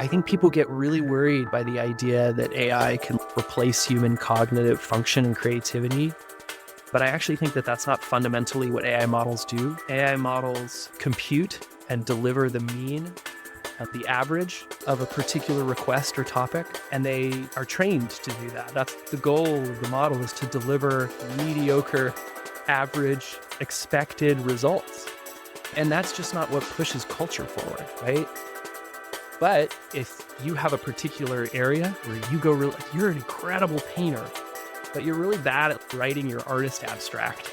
I think people get really worried by the idea that AI can replace human cognitive function and creativity. But I actually think that that's not fundamentally what AI models do. AI models compute and deliver the mean, the average of a particular request or topic, and they are trained to do that. That's the goal of the model, is to deliver mediocre, average, expected results. And that's just not what pushes culture forward, right? But if you have a particular area where you go, you're an incredible painter, but you're really bad at writing your artist abstract,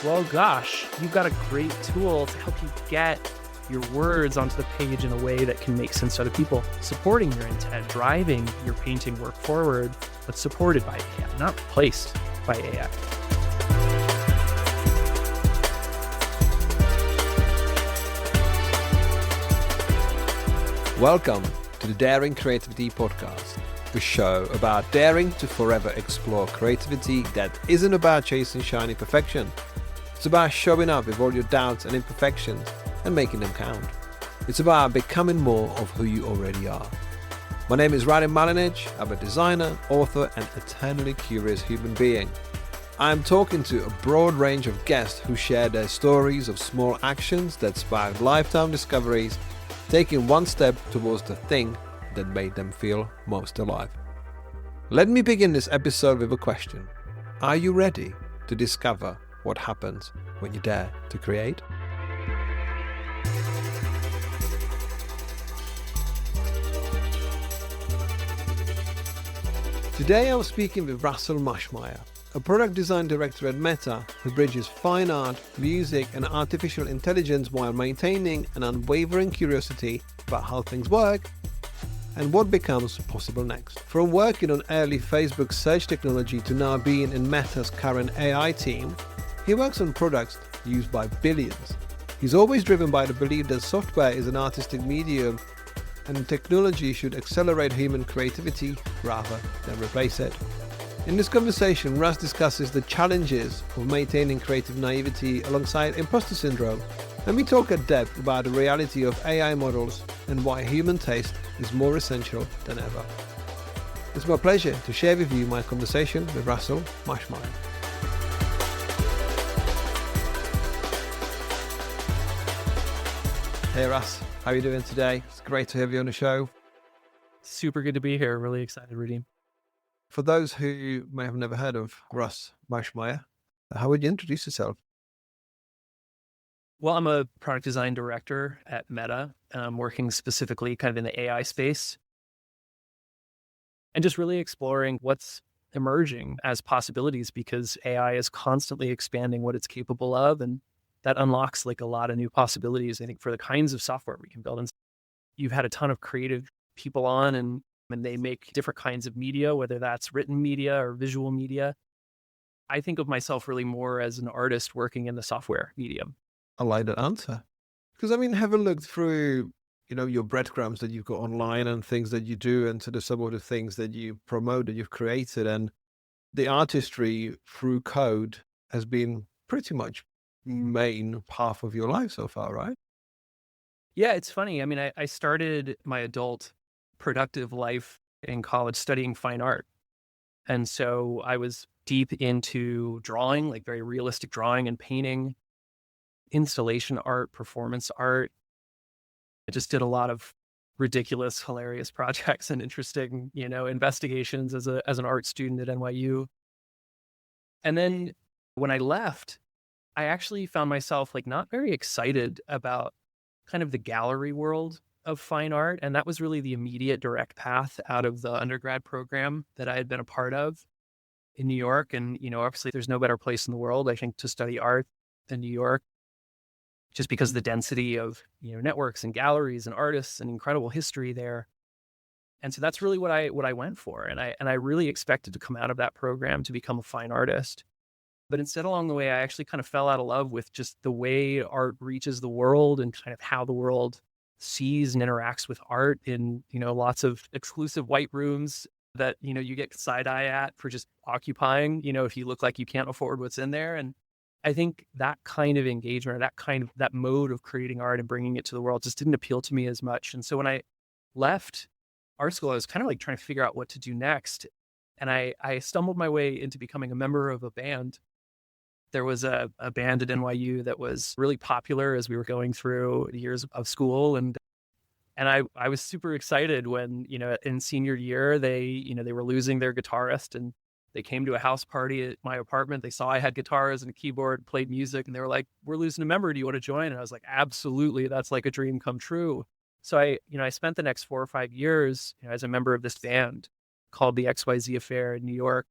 well, gosh, you've got a great tool to help you get your words onto the page in a way that can make sense to other people, supporting your intent, driving your painting work forward, but supported by AI, not replaced by AI. Welcome to the Daring Creativity Podcast, the show about daring to forever explore creativity that isn't about chasing shiny perfection. It's about showing up with all your doubts and imperfections and making them count. It's about becoming more of who you already are. My name is Radim Malinic. I'm a designer, author, and eternally curious human being. I'm talking to a broad range of guests who share their stories of small actions that spark lifetime discoveries, taking one step towards the thing that made them feel most alive. Let me begin this episode with a question. Are you ready to discover what happens when you dare to create? Today I was speaking with Russ Mashmeyer, a product design director at Meta who bridges fine art, music, and artificial intelligence while maintaining an unwavering curiosity about how things work and what becomes possible next. From working on early Facebook search technology to now being in Meta's current AI team, he works on products used by billions. He's always driven by the belief that software is an artistic medium and technology should accelerate human creativity rather than replace it. In this conversation, Russ discusses the challenges of maintaining creative naivety alongside imposter syndrome, and we talk at depth about the reality of AI models and why human taste is more essential than ever. It's my pleasure to share with you my conversation with Russ Mashmeyer. Hey Russ, how are you doing today? It's great to have you on the show. Super good to be here. Really excited, Rudy. For those who may have never heard of Russ Mashmeyer, how would you introduce yourself? Well, I'm a product design director at Meta, and I'm working specifically kind of in the AI space and just really exploring what's emerging as possibilities, because AI is constantly expanding what it's capable of, and that unlocks like a lot of new possibilities, I think, for the kinds of software we can build. And you've had a ton of creative people on, and they make different kinds of media, whether that's written media or visual media. I think of myself really more as an artist working in the software medium. I like that answer. Because have a look through, your breadcrumbs that you've got online and things that you do and sort of some of the things that you promote that you've created, and the artistry through code has been pretty much main path of your life so far, right? Yeah, it's funny. I started my adult productive life in college studying fine art. And so I was deep into drawing, like very realistic drawing and painting, installation art, performance art. I just did a lot of ridiculous, hilarious projects and interesting, investigations as an art student at NYU. And then when I left, I actually found myself not very excited about kind of the gallery world of fine art. And that was really the immediate direct path out of the undergrad program that I had been a part of in New York. And, obviously there's no better place in the world, I think, to study art than New York, just because of the density of, networks and galleries and artists and incredible history there. And so that's really what I went for. And I really expected to come out of that program to become a fine artist. But instead, along the way, I actually kind of fell out of love with just the way art reaches the world and kind of how the world sees and interacts with art in, lots of exclusive white rooms that, you get side eye at for just occupying, if you look like you can't afford what's in there. And I think that kind of engagement, or that mode of creating art and bringing it to the world just didn't appeal to me as much. And so when I left art school, I was kind of like trying to figure out what to do next. And I stumbled my way into becoming a member of a band. There was a band at NYU that was really popular as we were going through the years of school. And I was super excited when, in senior year, they were losing their guitarist, and they came to a house party at my apartment. They saw I had guitars and a keyboard, played music, and they were like, "We're losing a member. Do you want to join?" And I was like, "Absolutely. That's like a dream come true." So I spent the next 4 or 5 years, as a member of this band called the XYZ Affair in New York.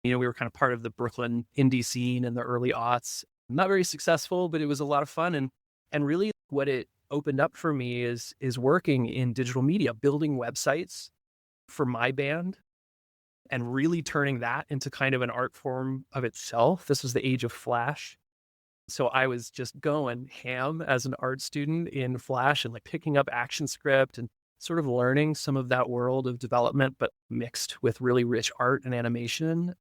We were kind of part of the Brooklyn indie scene in the early aughts. Not very successful, but it was a lot of fun. And really what it opened up for me is working in digital media, building websites for my band and really turning that into kind of an art form of itself. This was the age of Flash. So I was just going ham as an art student in Flash and like picking up ActionScript and sort of learning some of that world of development, but mixed with really rich art and animation.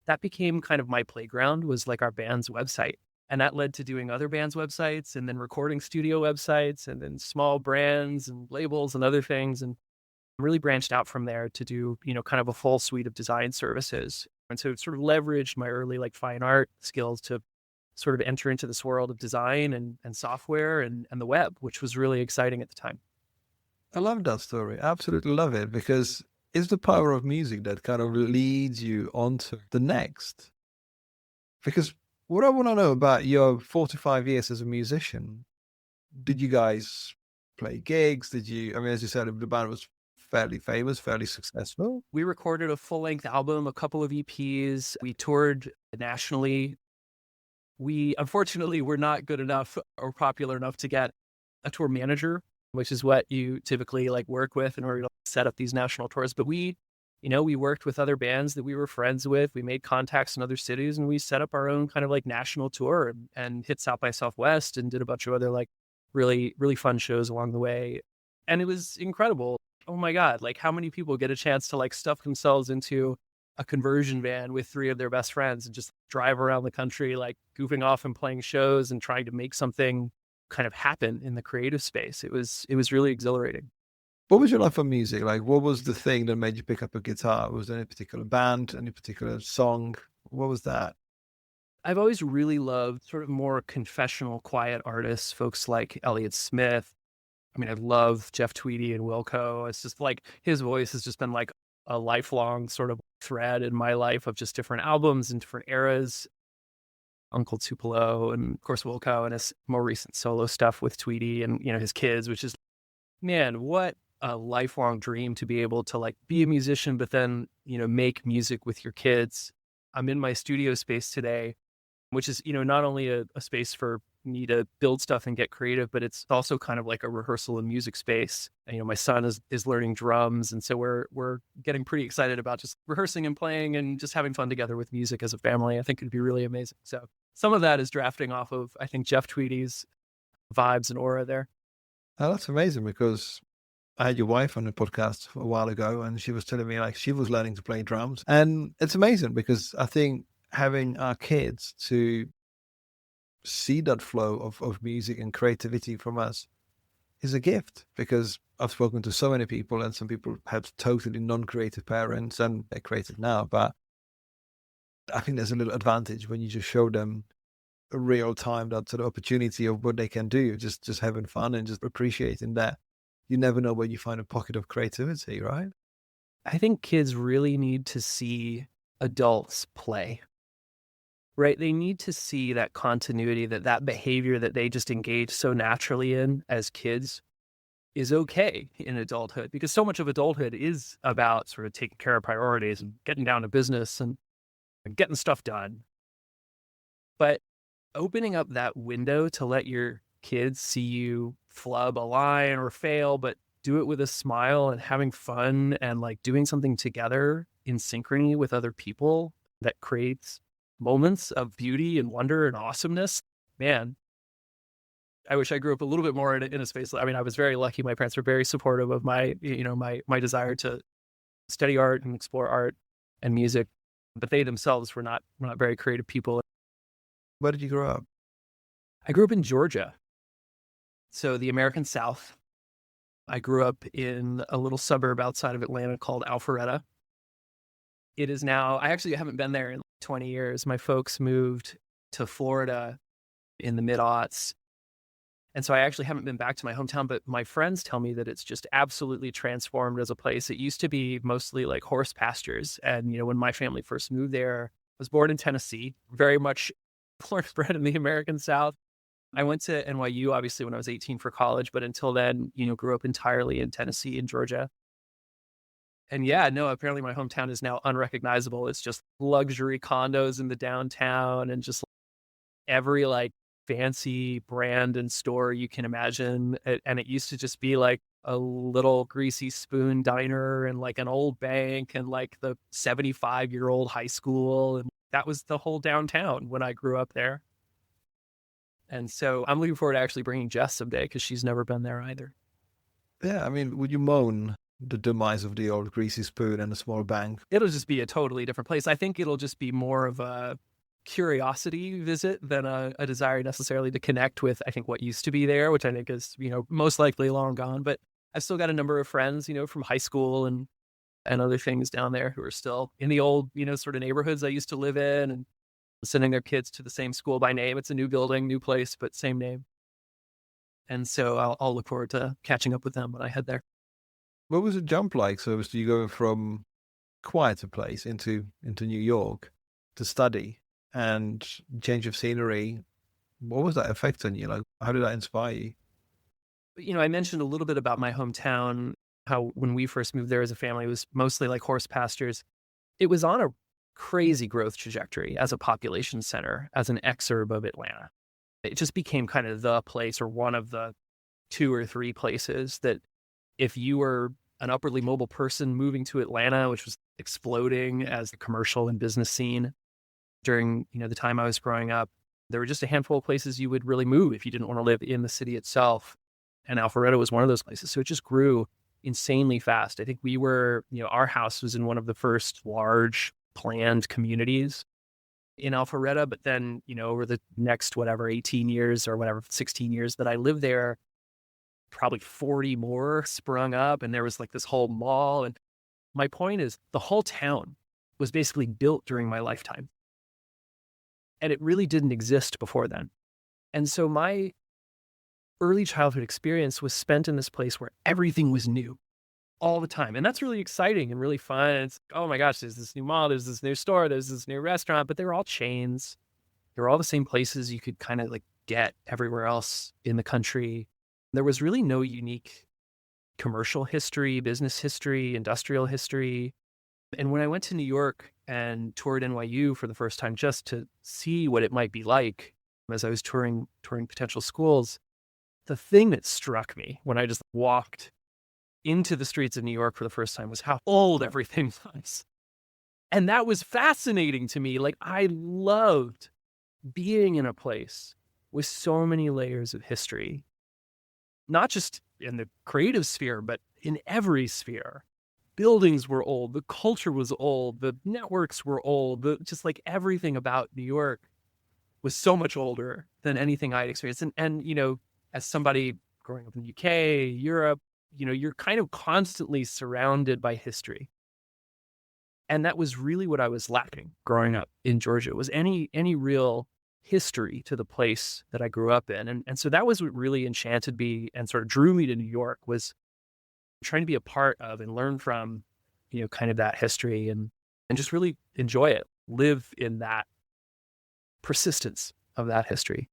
That became kind of my playground, was like our band's website. And that led to doing other bands' websites and then recording studio websites and then small brands and labels and other things. And really branched out from there to do, kind of a full suite of design services. And so sort of leveraged my early like fine art skills to sort of enter into this world of design and software and the web, which was really exciting at the time. I love that story. Absolutely love it, because it's the power of music that kind of leads you onto the next. Because what I want to know about your 45 years as a musician, did you guys play gigs? I mean, as you said, the band was fairly famous, fairly successful. We recorded a full-length album, a couple of EPs. We toured nationally. We unfortunately were not good enough or popular enough to get a tour manager, which is what you typically like work with in order to set up these national tours. But we worked with other bands that we were friends with. We made contacts in other cities, and we set up our own kind of like national tour and hit South by Southwest and did a bunch of other like really, really fun shows along the way. And it was incredible. Oh my God, like how many people get a chance to like stuff themselves into a conversion van with three of their best friends and just drive around the country, like goofing off and playing shows and trying to make something kind of happen in the creative space. It was really exhilarating. What was your life for music? Like, what was the thing that made you pick up a guitar? Was there any particular band, any particular song? What was that? I've always really loved sort of more confessional, quiet artists, folks like Elliott Smith. I mean, I love Jeff Tweedy and Wilco. It's just like his voice has just been like a lifelong sort of thread in my life of just different albums and different eras. Uncle Tupelo and of course Wilco and his more recent solo stuff with Tweedy and, his kids, which is, man, what a lifelong dream to be able to like be a musician, but then, make music with your kids. I'm in my studio space today, which is, not only a space for me to build stuff and get creative, but it's also kind of like a rehearsal and music space. And, my son is learning drums. And so we're getting pretty excited about just rehearsing and playing and just having fun together with music as a family. I think it'd be really amazing. So some of that is drafting off of, I think, Jeff Tweedy's vibes and aura there. Oh, that's amazing, because I had your wife on the podcast a while ago, and she was telling me like she was learning to play drums. And it's amazing because I think having our kids to see that flow of music and creativity from us is a gift, because I've spoken to so many people, and some people have totally non-creative parents and they're creative now, but I think there's a little advantage when you just show them a real time, that sort of opportunity of what they can do, just having fun and just appreciating that. You never know where you find a pocket of creativity, right? I think kids really need to see adults play, right? They need to see that continuity, that behavior that they just engage so naturally in as kids is okay in adulthood, because so much of adulthood is about sort of taking care of priorities and getting down to business and getting stuff done. But opening up that window to let your kids see you flub a line or fail, but do it with a smile and having fun and like doing something together in synchrony with other people that creates moments of beauty and wonder and awesomeness. Man, I wish I grew up a little bit more in a space. I mean, I was very lucky. My parents were very supportive of my, my desire to study art and explore art and music, but they themselves were not very creative people. Where did you grow up? I grew up in Georgia. So the American South. I grew up in a little suburb outside of Atlanta called Alpharetta. It is now, I actually haven't been there in 20 years. My folks moved to Florida in the mid-aughts. And so I actually haven't been back to my hometown, but my friends tell me that it's just absolutely transformed as a place. It used to be mostly like horse pastures. And, when my family first moved there, I was born in Tennessee, very much born and bred in the American South. I went to NYU, obviously, when I was 18 for college, but until then, grew up entirely in Tennessee and Georgia. And yeah, no, apparently my hometown is now unrecognizable. It's just luxury condos in the downtown and just every like fancy brand and store you can imagine. And it used to just be like a little greasy spoon diner and like an old bank and like the 75-year-old high school. And that was the whole downtown when I grew up there. And so I'm looking forward to actually bringing Jess someday because she's never been there either. Yeah, I mean, would you moan the demise of the old greasy spoon and the small bank? It'll just be a totally different place. I think it'll just be more of a curiosity visit than a desire necessarily to connect with, I think, what used to be there, which I think is, most likely long gone. But I've still got a number of friends, from high school and other things down there who are still in the old, sort of neighborhoods I used to live in and sending their kids to the same school by name. It's a new building, new place, but same name. And so I'll look forward to catching up with them when I head there. What was the jump like? So was you going from quieter place into New York to study and change of scenery? What was that effect on you? Like, how did that inspire you? I mentioned a little bit about my hometown, how when we first moved there as a family, it was mostly like horse pastures. It was on a crazy growth trajectory as a population center, as an exurb of Atlanta. It just became kind of the place or one of the 2 or 3 places that if you were an upwardly mobile person moving to Atlanta, which was exploding as a commercial and business scene during, the time I was growing up, there were just a handful of places you would really move if you didn't want to live in the city itself. And Alpharetta was one of those places. So it just grew insanely fast. I think we were, our house was in one of the first large planned communities in Alpharetta. But then, over the next, 18 years or 16 years that I lived there, probably 40 more sprung up. And there was like this whole mall. And my point is the whole town was basically built during my lifetime. And it really didn't exist before then. And so my early childhood experience was spent in this place where everything was new all the time. And that's really exciting and really fun. It's, oh my gosh, there's this new mall, there's this new store, there's this new restaurant, but they're all chains. They're all the same places you could kind of like get everywhere else in the country. There was really no unique commercial history, business history, industrial history. And when I went to New York and toured NYU for the first time, just to see what it might be like as I was touring potential schools, the thing that struck me when I just walked into the streets of New York for the first time was how old everything was. And that was fascinating to me. Like, I loved being in a place with so many layers of history, not just in the creative sphere, but in every sphere. Buildings were old, the culture was old, the networks were old, just like everything about New York was so much older than anything I'd experienced. And as somebody growing up in the UK, Europe, you're kind of constantly surrounded by history. And that was really what I was lacking growing up in Georgia, was any real history to the place that I grew up in. And so that was what really enchanted me and sort of drew me to New York, was trying to be a part of and learn from, kind of that history and just really enjoy it, live in that persistence of that history.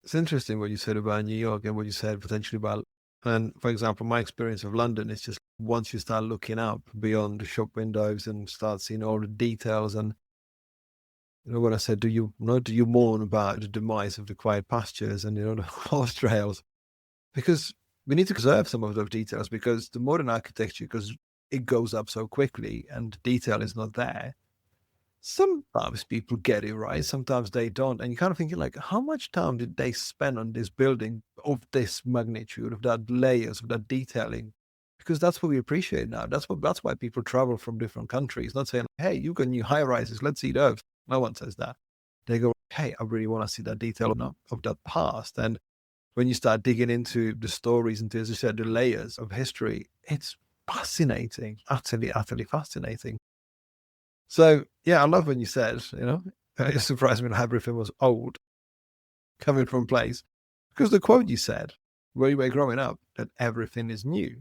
It's interesting what you said about New York and what you said potentially about, and for example, my experience of London is just once you start looking up beyond the shop windows and start seeing all the details. And when I said, do you mourn about the demise of the quiet pastures and the horse trails? Because we need to preserve some of those details, because the modern architecture, because it goes up so quickly and the detail is not there. Sometimes people get it right, sometimes they don't. And you kind of thinking like, how much time did they spend on this building of this magnitude, of that layers, of that detailing? Because that's what we appreciate now. That's why people travel from different countries, not saying, hey, you got new high rises, let's see those. No one says that. They go, hey, I really want to see that detail of that past. And when you start digging into the stories and, as you said, the layers of history, it's fascinating, utterly fascinating. So yeah, I love when you said, it surprised me that everything was old coming from place, because the quote you said where you were growing up, that everything is new.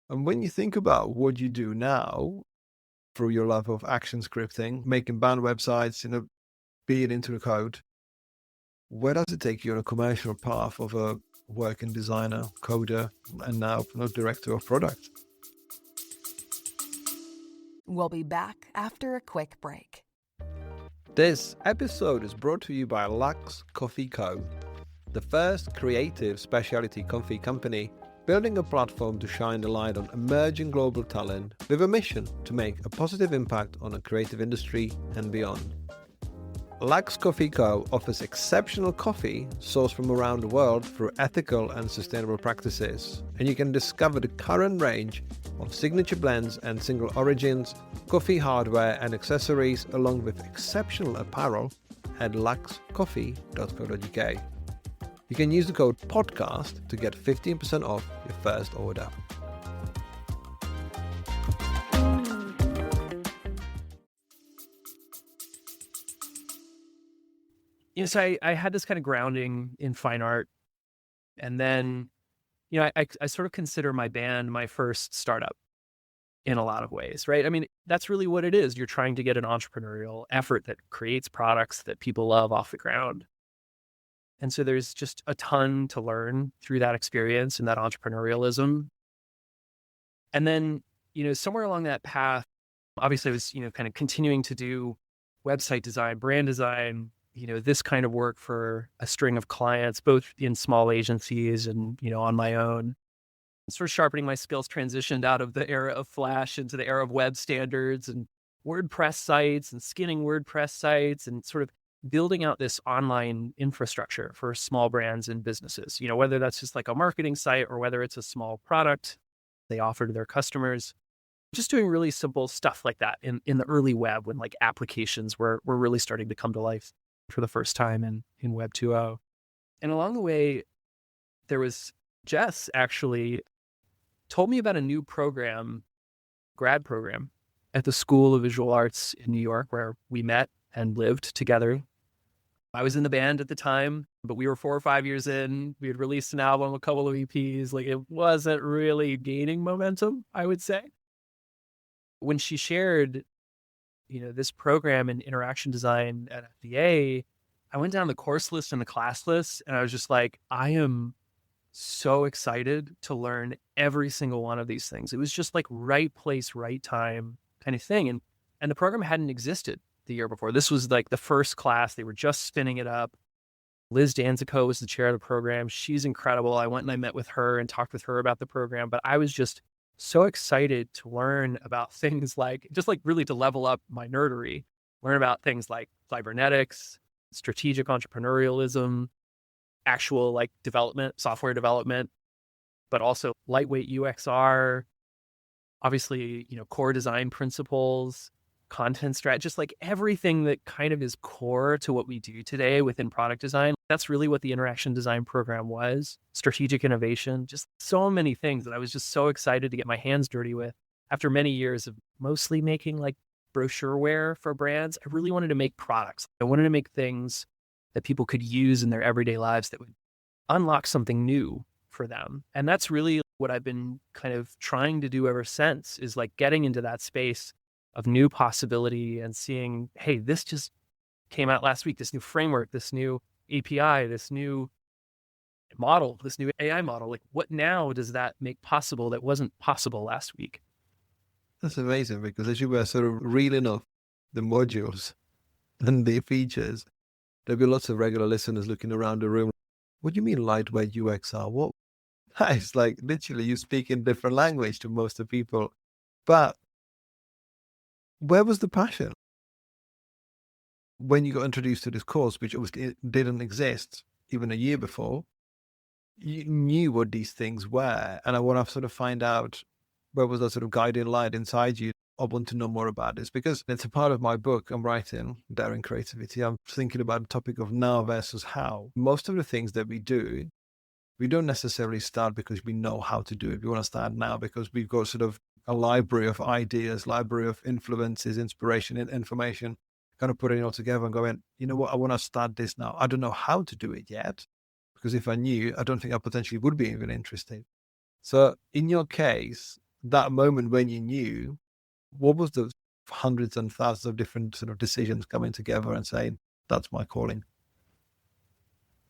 And when you think about what you do now through your love of action scripting, making band websites, being into the code, where does it take you on a commercial path of a working designer, coder, and now director of product? We'll be back after a quick break. This episode is brought to you by Lux Coffee Co., the first creative specialty coffee company building a platform to shine the light on emerging global talent with a mission to make a positive impact on the creative industry and beyond. Lux Coffee Co. offers exceptional coffee sourced from around the world through ethical and sustainable practices, and you can discover the current range of signature blends and single origins, coffee hardware and accessories, along with exceptional apparel at luxcoffee.co.uk. You can use the code PODCAST to get 15% off your first order. So I had this kind of grounding in fine art. And then, I sort of consider my band my first startup in a lot of ways, right? I mean, that's really what it is. You're trying to get an entrepreneurial effort that creates products that people love off the ground. And so there's just a ton to learn through that experience and that entrepreneurialism. And then, somewhere along that path, obviously I was, kind of continuing to do website design, brand design, this kind of work for a string of clients, both in small agencies and, on my own. Sort of sharpening my skills, transitioned out of the era of Flash into the era of web standards and WordPress sites and skinning WordPress sites and sort of building out this online infrastructure for small brands and businesses, whether that's just like a marketing site or whether it's a small product they offer to their customers. Just doing really simple stuff like that in the early web when like applications were really starting to come to life for the first time in Web 2.0. And along the way, there was Jess actually told me about a new program, grad program at the School of Visual Arts in New York, where we met and lived together. I was in the band at the time, but we were 4 or 5 years in. We had released an album, a couple of EPs. Like it wasn't really gaining momentum, I would say. When she shared, this program in interaction design at FDA, I went down the course list and the class list, and I was just like, I am so excited to learn every single one of these things. It was just like right place, right time kind of thing. And the program hadn't existed the year before. This was like the first class. They were just spinning it up. Liz Danzico was the chair of the program. She's incredible. I went and I met with her and talked with her about the program, but I was just so excited to learn about things like, just like really to level up my nerdery, learn about things like cybernetics, strategic entrepreneurialism, actual like development, software development, but also lightweight UXR, obviously, core design principles, content strat, just like everything that kind of is core to what we do today within product design. That's really what the interaction design program was. Strategic innovation, just so many things that I was just so excited to get my hands dirty with. After many years of mostly making like brochureware for brands, I really wanted to make products. I wanted to make things that people could use in their everyday lives that would unlock something new for them. And that's really what I've been kind of trying to do ever since, is like getting into that space of new possibility and seeing, hey, this just came out last week, this new framework, this new API, this new model, this new AI model. Like what now does that make possible that wasn't possible last week? That's amazing, because as you were sort of reeling off the modules and the features, there'll be lots of regular listeners looking around the room. What do you mean lightweight UXR? What? It's like literally you speak in different language to most of the people. But where was the passion? When you got introduced to this course, which obviously didn't exist even a year before, you knew what these things were. And I want to sort of find out, where was that sort of guiding light inside you? I want to know more about this, because it's a part of my book I'm writing, Daring Creativity. I'm thinking about the topic of now versus how. Most of the things that we do we don't necessarily start because we know how to do it. We want to start now because we've got sort of a library of ideas, library of influences, inspiration, and information, kind of putting it all together and going, you know what, I want to start this now. I don't know how to do it yet, because if I knew, I don't think I potentially would be even interested. So in your case, that moment when you knew, what was the hundreds and thousands of different sort of decisions coming together and saying, that's my calling?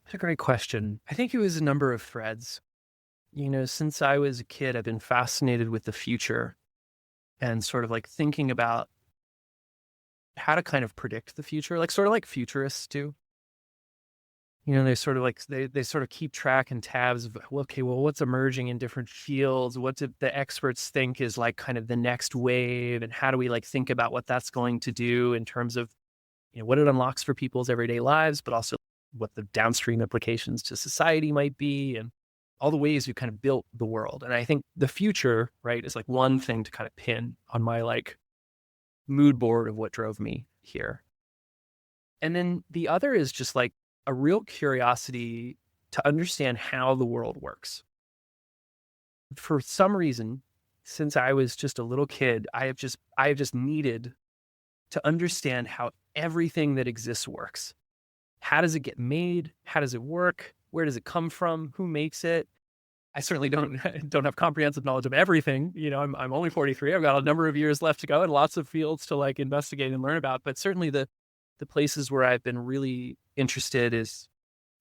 That's a great question. I think it was a number of threads. Since I was a kid, I've been fascinated with the future and sort of like thinking about how to kind of predict the future, like sort of like futurists do. They sort of like they sort of keep track and tabs of, well, okay, well, what's emerging in different fields? What do the experts think is like kind of the next wave? And how do we like think about what that's going to do in terms of, what it unlocks for people's everyday lives, but also what the downstream implications to society might be, and all the ways we kind of built the world. And I think the future, right, is like one thing to kind of pin on my like mood board of what drove me here. And then the other is just like a real curiosity to understand how the world works. For some reason, since I was just a little kid, I have just needed to understand how everything that exists works. How does it get made? How does it work? Where does it come from? Who makes it? I certainly don't have comprehensive knowledge of everything. I'm only 43. I've got a number of years left to go and lots of fields to like investigate and learn about. But certainly the places where I've been really interested is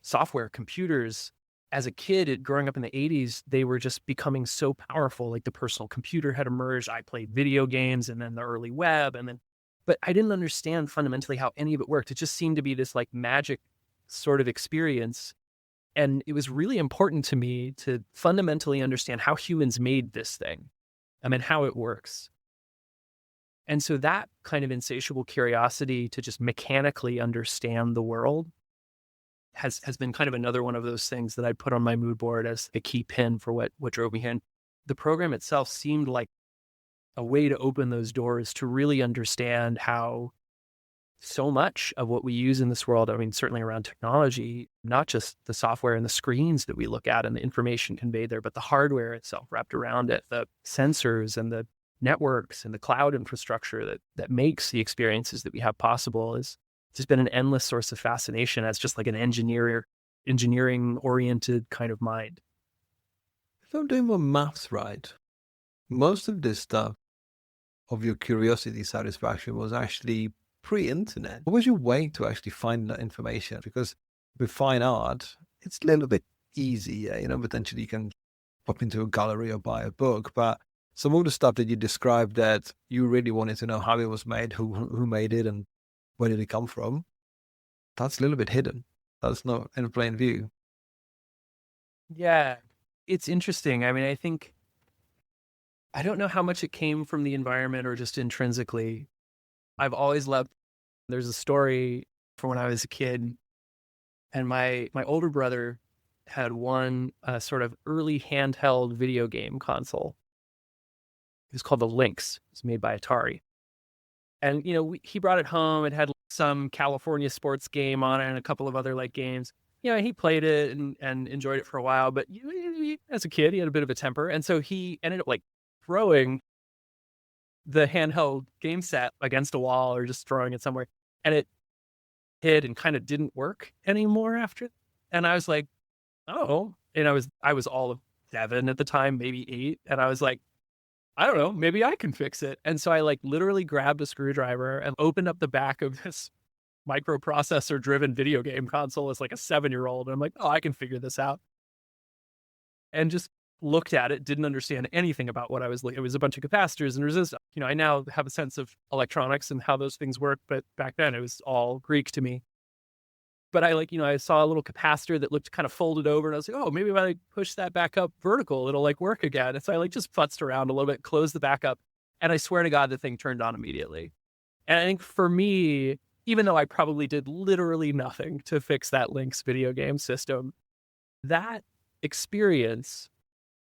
software, computers. As a kid, growing up in the 80s, they were just becoming so powerful. Like the personal computer had emerged. I played video games and then the early web. But I didn't understand fundamentally how any of it worked. It just seemed to be this like magic sort of experience. And it was really important to me to fundamentally understand how humans made this thing. How it works. And so that kind of insatiable curiosity to just mechanically understand the world has been kind of another one of those things that I put on my mood board as a key pin for what drove me in. The program itself seemed like a way to open those doors to really understand how so much of what we use in this world, certainly around technology, not just the software and the screens that we look at and the information conveyed there, but the hardware itself wrapped around it, the sensors and the networks and the cloud infrastructure that makes the experiences that we have possible is just been an endless source of fascination as just like an engineering oriented kind of mind. If I'm doing my maths right, most of this stuff of your curiosity satisfaction was actually pre-internet. What was your way to actually find that information? Because with fine art, it's a little bit easier, potentially you can pop into a gallery or buy a book, but some of the stuff that you described that you really wanted to know how it was made, who made it, and where did it come from, that's a little bit hidden. That's not in plain view. Yeah, it's interesting. I think, I don't know how much it came from the environment or just intrinsically. I've always loved, there's a story from when I was a kid, and my older brother had one sort of early handheld video game console. It was called the Lynx. It was made by Atari. And, he brought it home. It had some California sports game on it and a couple of other like games. He played it and enjoyed it for a while, but as a kid, he had a bit of a temper. And so he ended up like throwing the handheld game set against a wall or just throwing it somewhere. And it hit and kind of didn't work anymore after. And I was like, oh, and I was all of 7 at the time, maybe 8. And I was like, I don't know, maybe I can fix it. And so I like literally grabbed a screwdriver and opened up the back of this microprocessor driven video game console as like a 7-year-old. And I'm like, oh, I can figure this out. And just looked at it, didn't understand anything about what I was looking. It was a bunch of capacitors and resistors. I now have a sense of electronics and how those things work, but back then it was all Greek to me. But I saw a little capacitor that looked kind of folded over, and I was like, oh, maybe if I push that back up vertical, it'll like work again. And so I just futzed around a little bit, closed the back up, and I swear to God, the thing turned on immediately. And I think for me, even though I probably did literally nothing to fix that Lynx video game system, that experience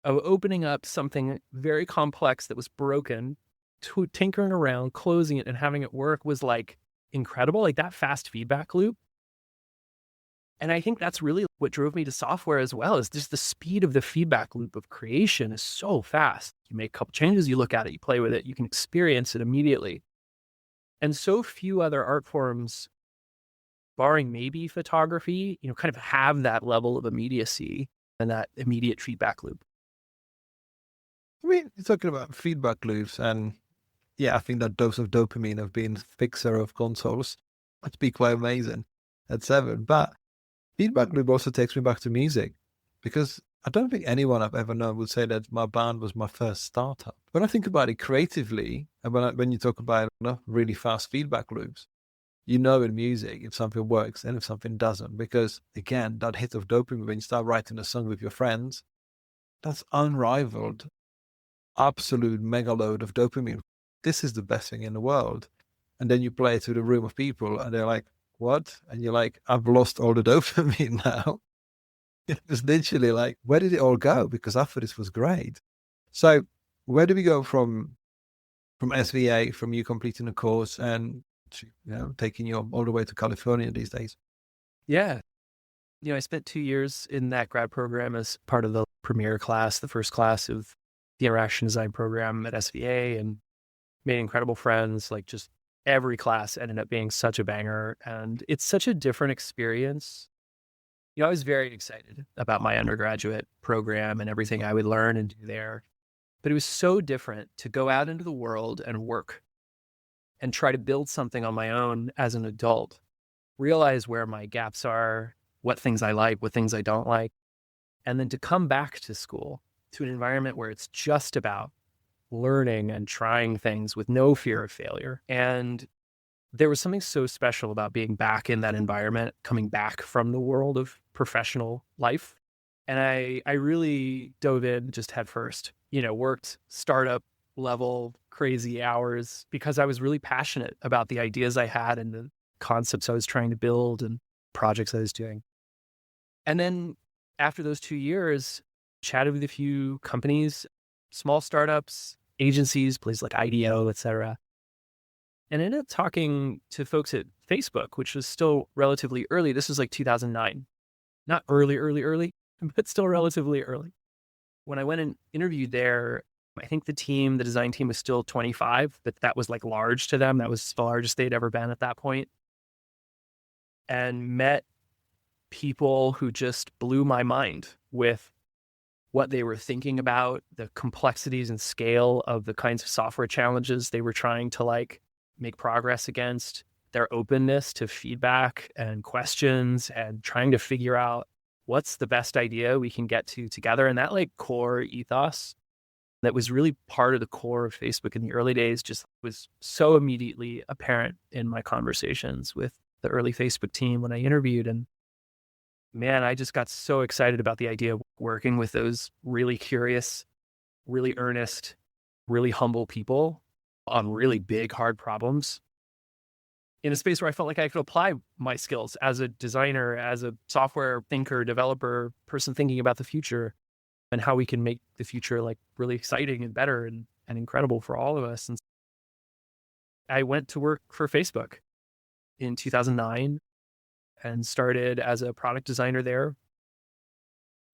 of opening up something very complex that was broken, to tinkering around, closing it, and having it work was like incredible. Like that fast feedback loop And I think that's really what drove me to software as well, is just the speed of the feedback loop of creation is so fast. You make a couple changes, you look at it, you play with it, you can experience it immediately. And so few other art forms, barring maybe photography, kind of have that level of immediacy and that immediate feedback loop. I mean, you're talking about feedback loops, and yeah, I think that dose of dopamine of being fixer of consoles must be quite amazing at 7. But feedback loop also takes me back to music, because I don't think anyone I've ever known would say that my band was my first startup. When I think about it creatively, and when you talk about really fast feedback loops, in music if something works and if something doesn't, because again, that hit of dopamine when you start writing a song with your friends, that's unrivaled, absolute mega load of dopamine. This is the best thing in the world. And then you play it to the room of people and they're like, what? And you're like, I've lost all the dopamine now. It was literally like, where did it all go? Because I thought this was great. So where do we go from SVA, from you completing the course and taking you all the way to California these days? Yeah. I spent 2 years in that grad program as part of the premier class, the first class of the interaction design program at SVA, and made incredible friends. Like, just every class ended up being such a banger. And it's such a different experience. I was very excited about my undergraduate program and everything I would learn and do there. But it was so different to go out into the world and work and try to build something on my own as an adult, realize where my gaps are, what things I like, what things I don't like, and then to come back to school, to an environment where it's just about learning and trying things with no fear of failure. And there was something so special about being back in that environment, coming back from the world of professional life. And I really dove in just head first, worked startup level crazy hours because I was really passionate about the ideas I had and the concepts I was trying to build and projects I was doing. And then after those 2 years, chatted with a few companies, small startups, agencies, places like IDEO, et cetera, and ended up talking to folks at Facebook, which was still relatively early. This was like 2009, not early, but still relatively early. When I went and interviewed there, I think the design team was still 25, but that was like large to them. That was the largest they'd ever been at that point. And met people who just blew my mind with what they were thinking about, the complexities and scale of the kinds of software challenges they were trying to make progress against, their openness to feedback and questions and trying to figure out what's the best idea we can get to together. And that core ethos that was really part of the core of Facebook in the early days just was so immediately apparent in my conversations with the early Facebook team when I interviewed. And man, I just got so excited about the idea of working with those really curious, really earnest, really humble people on really big, hard problems in a space where I felt like I could apply my skills as a designer, as a software thinker, developer, person thinking about the future and how we can make the future really exciting and better and incredible for all of us. And I went to work for Facebook in 2009 and started as a product designer there.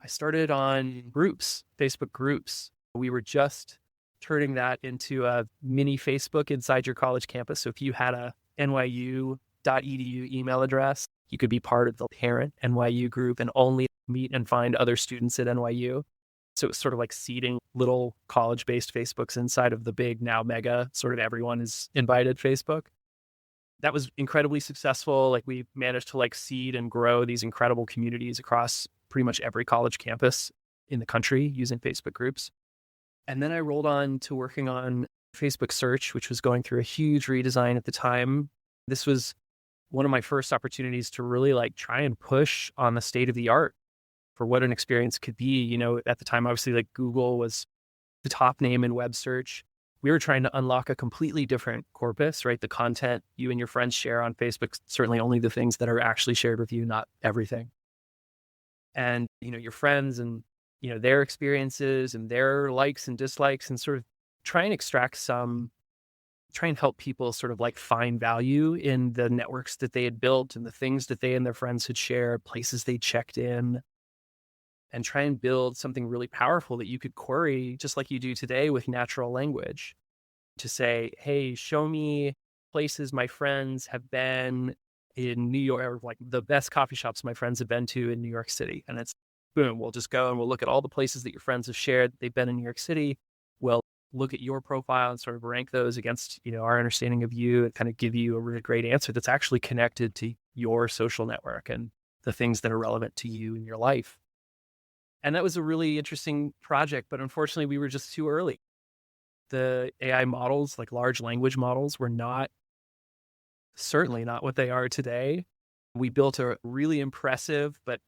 I started on groups, Facebook groups. We were just turning that into a mini Facebook inside your college campus. So if you had a NYU.edu email address, you could be part of the parent NYU group and only meet and find other students at NYU. So it was sort of like seeding little college-based Facebooks inside of the big, now mega, sort of everyone is invited Facebook. That was incredibly successful. We managed to seed and grow these incredible communities across pretty much every college campus in the country using Facebook groups. And then I rolled on to working on Facebook search, which was going through a huge redesign at the time. This was one of my first opportunities to really try and push on the state of the art for what an experience could be. At the time, obviously Google was the top name in web search. We were trying to unlock a completely different corpus, right? The content you and your friends share on Facebook, certainly only the things that are actually shared with you, not everything. And, your friends and, their experiences and their likes and dislikes, and sort of try and extract some try and help people sort of like find value in the networks that they had built and the things that they and their friends had shared, places they checked in, and try and build something really powerful that you could query just like you do today with natural language to say, hey, show me places my friends have been in New York, or like the best coffee shops my friends have been to in New York City. And it's boom, we'll just go and we'll look at all the places that your friends have shared. They've been in New York City. Well, look at your profile and sort of rank those against, our understanding of you and kind of give you a really great answer that's actually connected to your social network and the things that are relevant to you in your life. And that was a really interesting project, but unfortunately we were just too early. The AI models, like large language models, were certainly not what they are today. We built a really impressive, but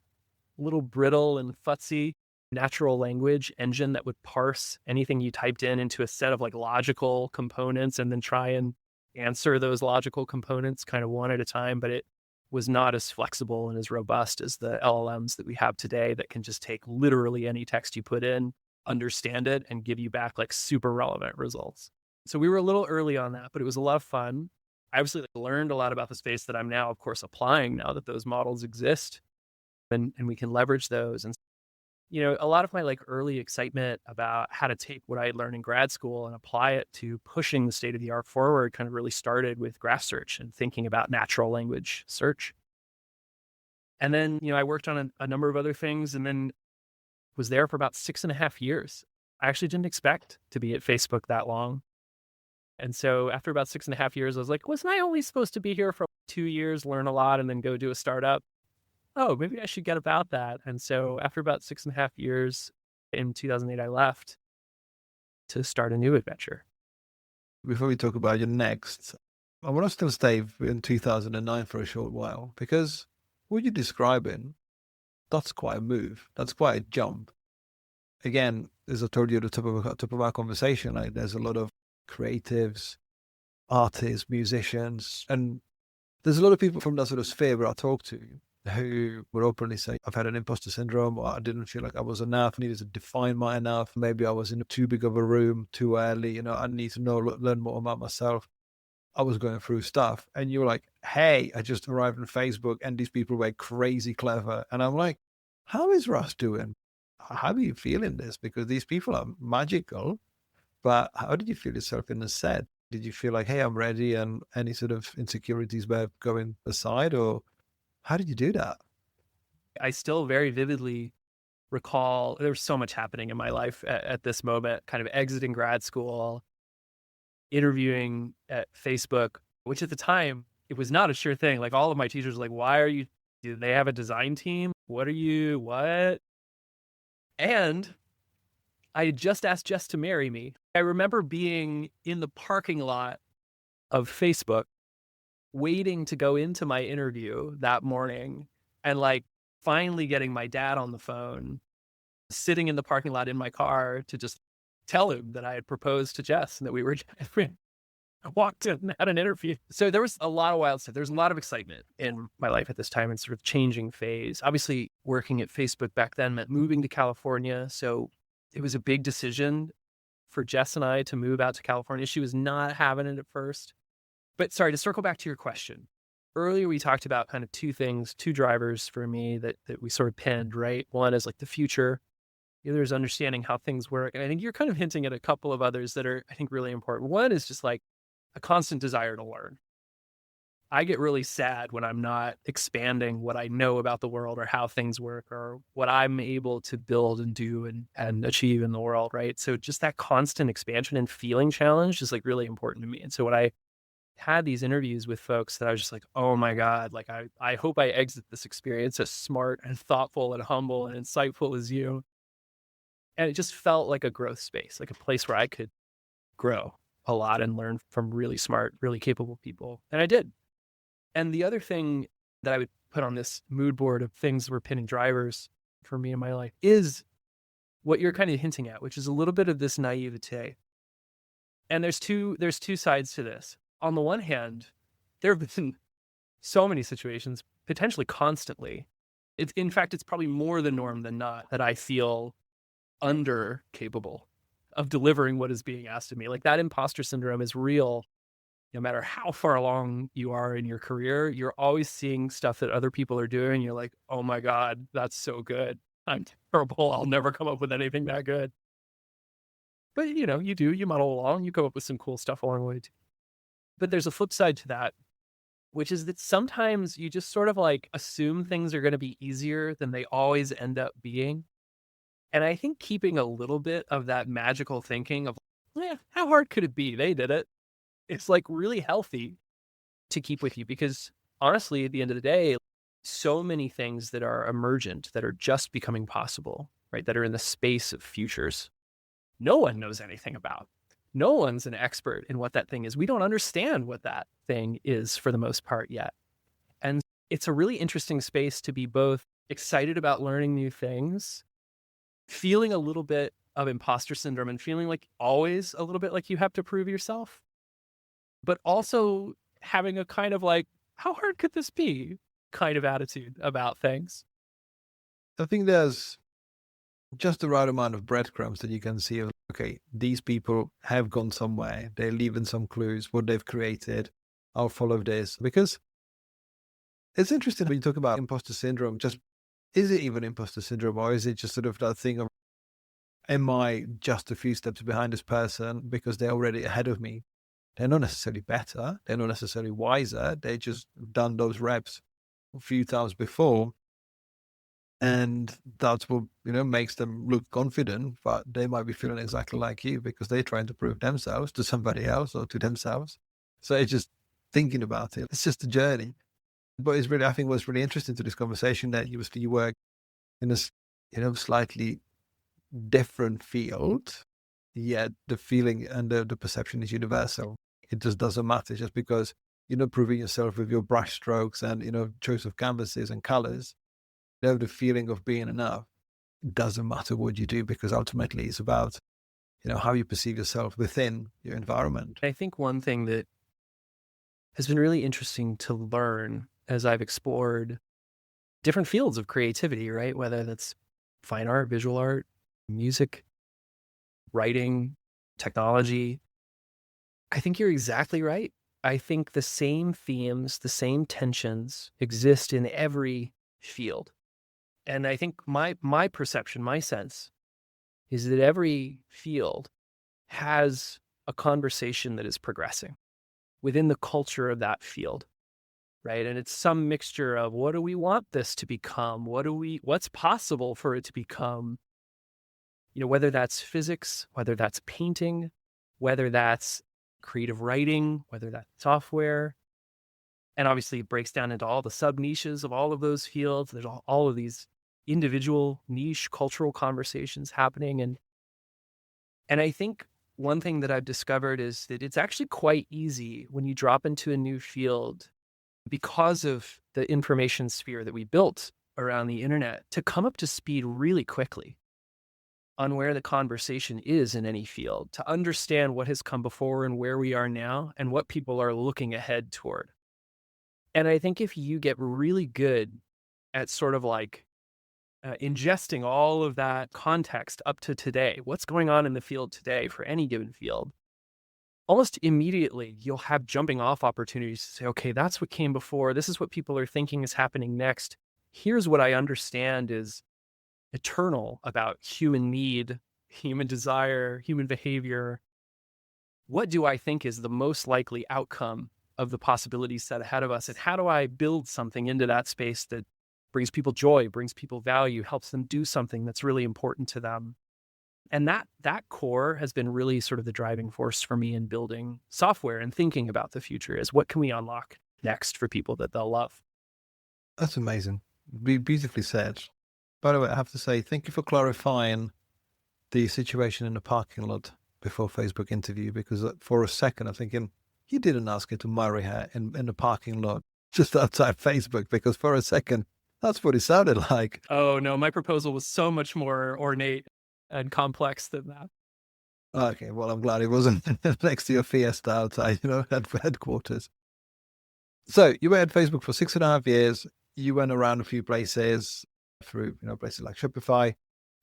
a little brittle and futzy natural language engine that would parse anything you typed in into a set of like logical components and then try and answer those logical components kind of one at a time. But it was not as flexible and as robust as the LLMs that we have today that can just take literally any text you put in, understand it, and give you back like super relevant results. So we were a little early on that, but it was a lot of fun. I obviously learned a lot about the space that I'm now, of course, applying now that those models exist and we can leverage those. And, a lot of my like early excitement about how to take what I had learned in grad school and apply it to pushing the state of the art forward kind of really started with graph search and thinking about natural language search. And then, I worked on a number of other things and then was there for about 6.5 years. I actually didn't expect to be at Facebook that long. And so after about 6.5 years, I was like, wasn't I only supposed to be here for 2 years, learn a lot, and then go do a startup? Oh, maybe I should get about that. And so after about 6.5 years in 2008, I left to start a new adventure. Before we talk about your next, I want to still stay in 2009 for a short while, because what you're describing, that's quite a move. That's quite a jump. Again, as I told you at the top of our conversation, like there's a lot of creatives, artists, musicians, and there's a lot of people from that sort of sphere where I talk to who would openly say, I've had an imposter syndrome, or I didn't feel like I was enough, needed to define my enough. Maybe I was in too big of a room too early. I need to learn more about myself. I was going through stuff. And you were like, hey, I just arrived on Facebook and these people were crazy clever. And I'm like, how is Russ doing? How do you feel in this? Because these people are magical. But how did you feel yourself in the set? Did you feel like, hey, I'm ready, and any sort of insecurities were going aside, or how did you do that? I still very vividly recall there was so much happening in my life at this moment, kind of exiting grad school, interviewing at Facebook, which at the time, it was not a sure thing. Like all of my teachers were like, do they have a design team? What? And I had just asked Jess to marry me. I remember being in the parking lot of Facebook, waiting to go into my interview that morning and like finally getting my dad on the phone, sitting in the parking lot in my car to just tell him that I had proposed to Jess and that we were I walked in and had an interview. So there was a lot of wild stuff. There's a lot of excitement in my life at this time and sort of changing phase. Obviously, working at Facebook back then meant moving to California. So it was a big decision for Jess and I to move out to California. She was not having it at first. But sorry, to circle back to your question. Earlier, we talked about kind of two things, two drivers for me that we sort of pinned, right? One is like the future. The other is understanding how things work. And I think you're kind of hinting at a couple of others that are, I think, really important. One is just like a constant desire to learn. I get really sad when I'm not expanding what I know about the world or how things work or what I'm able to build and do and achieve in the world, right? So just that constant expansion and feeling challenge is like really important to me. And so when I had these interviews with folks that I was just like, oh my God, like I hope I exit this experience as smart and thoughtful and humble and insightful as you. And it just felt like a growth space, like a place where I could grow a lot and learn from really smart, really capable people. And I did. And the other thing that I would put on this mood board of things that were pinning drivers for me in my life is what you're kind of hinting at, which is a little bit of this naivete. And there's two sides to this. On the one hand, there have been so many situations, potentially constantly. In fact, it's probably more the norm than not that I feel under capable of delivering what is being asked of me. Like that imposter syndrome is real no matter how far along you are in your career, you're always seeing stuff that other people are doing. You're like, oh my God, that's so good. I'm terrible. I'll never come up with anything that good. But you muddle along, you come up with some cool stuff along the way too. But there's a flip side to that, which is that sometimes you just sort of like assume things are going to be easier than they always end up being. And I think keeping a little bit of that magical thinking of, yeah, how hard could it be? They did it. It's like really healthy to keep with you because honestly, at the end of the day, so many things that are emergent, that are just becoming possible, right? That are in the space of futures, no one knows anything about. No one's an expert in what that thing is. We don't understand what that thing is for the most part yet. And it's a really interesting space to be both excited about learning new things, feeling a little bit of imposter syndrome and feeling like always a little bit like you have to prove yourself, but also having a kind of like, how hard could this be kind of attitude about things. I think there's just the right amount of breadcrumbs that you can see of, okay, these people have gone somewhere. They're leaving some clues, what they've created. I'll follow this. Because it's interesting when you talk about imposter syndrome, just is it even imposter syndrome, or is it just sort of that thing of, am I just a few steps behind this person because they're already ahead of me? They're not necessarily better. They're not necessarily wiser. They just done those reps a few times before. And that's what, makes them look confident, but they might be feeling exactly like you because they're trying to prove themselves to somebody else or to themselves. So it's just thinking about it. It's just a journey. But it's really, I think what's really interesting to this conversation that you work in a, slightly different field, yet the feeling and the perception is universal. It just doesn't matter just because you're not proving yourself with your brush strokes and, choice of canvases and colors. The feeling of being enough. It doesn't matter what you do because ultimately it's about, how you perceive yourself within your environment. I think one thing that has been really interesting to learn as I've explored different fields of creativity, right? Whether that's fine art, visual art, music, writing, technology. I think you're exactly right. I think the same themes, the same tensions exist in every field. And I think my perception, my sense is that every field has a conversation that is progressing within the culture of that field, right? And it's some mixture of what do we want this to become? What's possible for it to become? Whether that's physics, whether that's painting, whether that's creative writing, whether that's software. And obviously it breaks down into all the sub niches of all of those fields. There's all of these individual niche cultural conversations happening. And I think one thing that I've discovered is that it's actually quite easy when you drop into a new field because of the information sphere that we built around the internet to come up to speed really quickly on where the conversation is in any field, to understand what has come before and where we are now and what people are looking ahead toward. And I think if you get really good at sort of like ingesting all of that context up to today, what's going on in the field today for any given field, almost immediately you'll have jumping off opportunities to say, okay, that's what came before. This is what people are thinking is happening next. Here's what I understand is eternal about human need, human desire, human behavior. What do I think is the most likely outcome of the possibilities set ahead of us? And how do I build something into that space that brings people joy, brings people value, helps them do something that's really important to them? And that core has been really sort of the driving force for me in building software and thinking about the future is what can we unlock next for people that they'll love? That's amazing. Beautifully said. By the way, I have to say, thank you for clarifying the situation in the parking lot before Facebook interview, because for a second I'm thinking, you didn't ask her to marry her in the parking lot just outside Facebook, because for a second, that's what it sounded like. Oh, no, my proposal was so much more ornate and complex than that. Okay, well, I'm glad it wasn't next to your Fiesta outside, at headquarters. So you were at Facebook for 6.5 years. You went around a few places through, places like Shopify,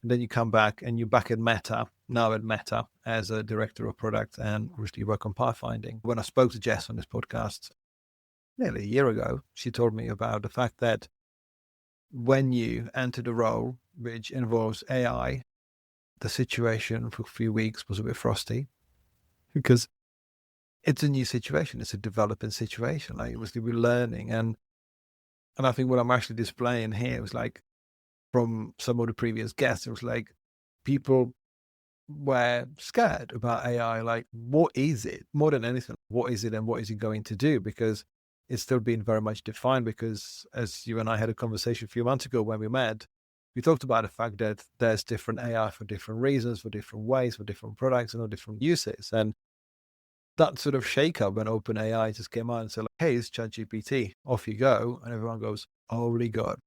And then you come back and you're back at Meta, now at Meta as a director of product, and obviously you work on pathfinding. When I spoke to Jess on this podcast nearly a year ago, she told me about the fact that when you enter the role, which involves AI, the situation for a few weeks was a bit frosty because it's a new situation. It's a developing situation. Like, obviously we're learning. And I think what I'm actually displaying here was like, from some of the previous guests, it was like people were scared about AI. Like, what is it? More than anything, what is it and what is it going to do? Because it's still being very much defined, because as you and I had a conversation a few months ago when we met, we talked about the fact that there's different AI for different reasons, for different ways, for different products and all different uses. And that sort of shake-up when OpenAI just came out and said, like, hey, it's ChatGPT, off you go. And everyone goes, holy God.